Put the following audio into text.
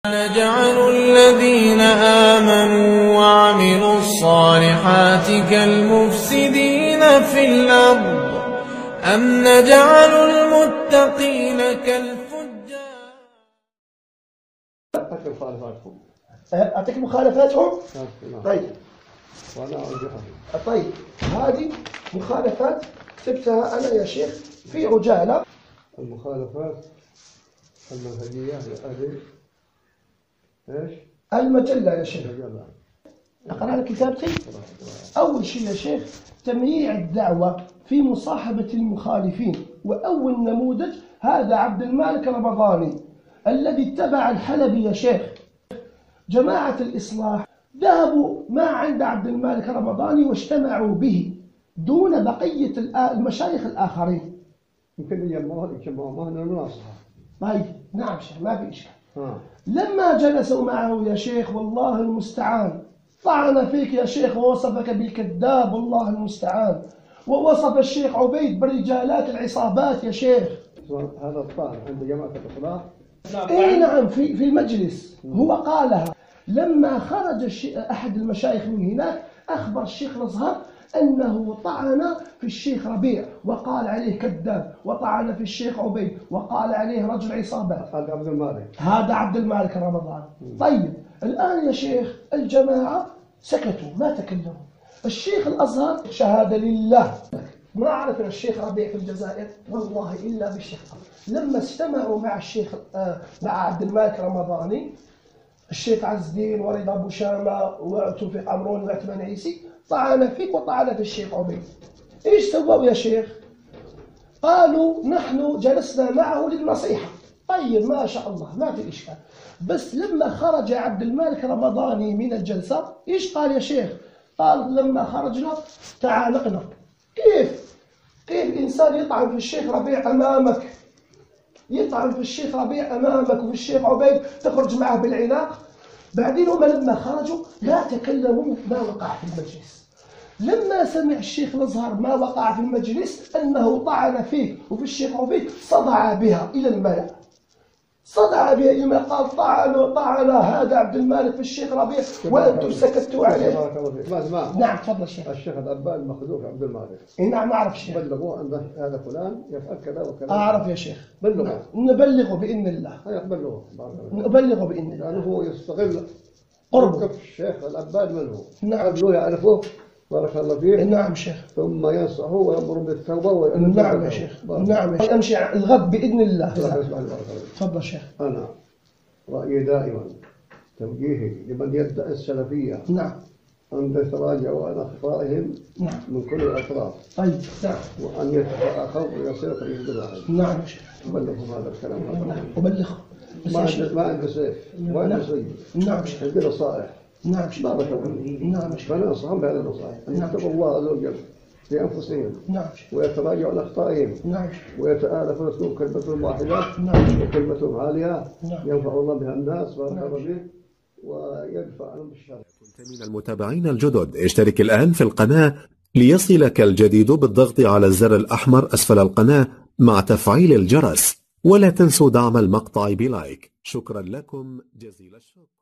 نجعل الذين آمنوا وعملوا الصالحات كالمفسدين في الأرض أم نجعل المتقين كالفجار. أعطيك مخالفاتهم. طيب طيب هذه مخالفات كتبتها أنا يا شيخ في عجالة. المخالفات المنهجية لأهل إيش؟ المجلة يا شيخ. أقرأ لك كتابتي. أول شيء يا شيخ تمييع الدعوة في مصاحبة المخالفين، وأول نموذج هذا عبد المالك رمضاني الذي اتبع الحلبي يا شيخ. جماعة الإصلاح ذهبوا ما عند عبد المالك رمضاني واجتمعوا به دون بقية المشايخ الآخرين. يمكن يجمعوه من المناصحة. طيب نعم شيخ ما في إشكال. لما جلسوا معه يا شيخ والله المستعان طعن فيك يا شيخ ووصفك بالكذاب والله المستعان، ووصف الشيخ عبيد برجالات العصابات يا شيخ. هذا الطعن عند جماعة الإصلاح؟ اي نعم في المجلس هو قالها. لما خرج أحد المشايخ من هناك أخبر الشيخ الأزهر أنه طعن في الشيخ ربيع وقال عليه كذاب، وطعن في الشيخ عبيد وقال عليه رجل عصابات. هذا عبد المالك. هذا عبد المالك رمضان. طيب الآن يا شيخ الجماعة سكتوا ما تكلموا. الشيخ الأزهر شهادة لله ما عرفنا الشيخ ربيع في الجزائر والله إلا بالشيخ. لما اجتمعوا مع الشيخ مع عبد المالك رمضاني الشيخ عز الدين ورضا أبو شامة وتوفيق عمرون وعثمان عيسي طعن فيك وطعن في الشيخ عبيد. ايش سووا يا شيخ؟ قالوا نحن جلسنا معه للنصيحة. طيب ما شاء الله ما في إشكال. بس لما خرج عبد المالك رمضاني من الجلسة ايش قال يا شيخ؟ قال لما خرجنا تعانقنا. كيف إنسان يطعن في الشيخ ربيع أمامك، يطعن في الشيخ ربيع أمامك وفي الشيخ عبيد تخرج معه بالعناق؟ بعدين هم لما خرجوا لا تكلموا ما وقع في المجلس. لما سمع الشيخ الأزهر ما وقع في المجلس أنه طعن فيه وفي الشيخ عبيد صدع بها إلى الملأ. صدع بها إلى الملأ قال طعن هذا عبد المالك في الشيخ ربيع وأنتم سكتوا عليه. نعم تفضل شيخ. الشيخ الأبان مخذوف عبد المالك. نعم أعرف شيخ. بلغوه أن هذا فلان يفعل كذا وكذا. أعرف يا شيخ. بلغوه. نبلغه بإذن الله. بلغوه. نبلغه بإذن الله. لأنه هو يستغل قربه. الشيخ الأبان منه. نعم. قبله يعرفه بارك الله فيه. نعم شيخ. ثم ينصحه ويأمر بالتوبة. نعم يا شيخ. نعم يا شيخ. أمشي الغد بإذن الله. تفضل شيخ. أنا رأيي دائما توجيهي لمن يدعي السلفية. نعم. أن يتراجعوا عن أخطائهم. نعم. من كل الأطراف. طيب نعم. وأن يتفاخروا ويصيروا طريق واحد. نعم يا شيخ. أبلغهم هذا الكلام. نعم. أبلغه. ما عنده سيف. ما عنده سيف. نعم يا شيخ. عنده نصائح. نعم شيخ. بارك الله. نعم يا شيخ. فننصحهم بهذه النصائح أن يتقوا الله عز وجل في أنفسهم. نعم شيخ. ويتراجعوا عن أخطائهم. نعم. ويتآلفوا وتكون كلمتهم واحدة. نعم. وكلمتهم عالية. نعم. ينفع الله بها الناس بارك الله فيك ويدفع عنهم بالشر. كنت من المتابعين الجدد اشترك الآن في القناة ليصلك الجديد بالضغط على الزر الأحمر أسفل القناة مع تفعيل الجرس، ولا تنسوا دعم المقطع بلايك. شكرا لكم جزيل الشكر.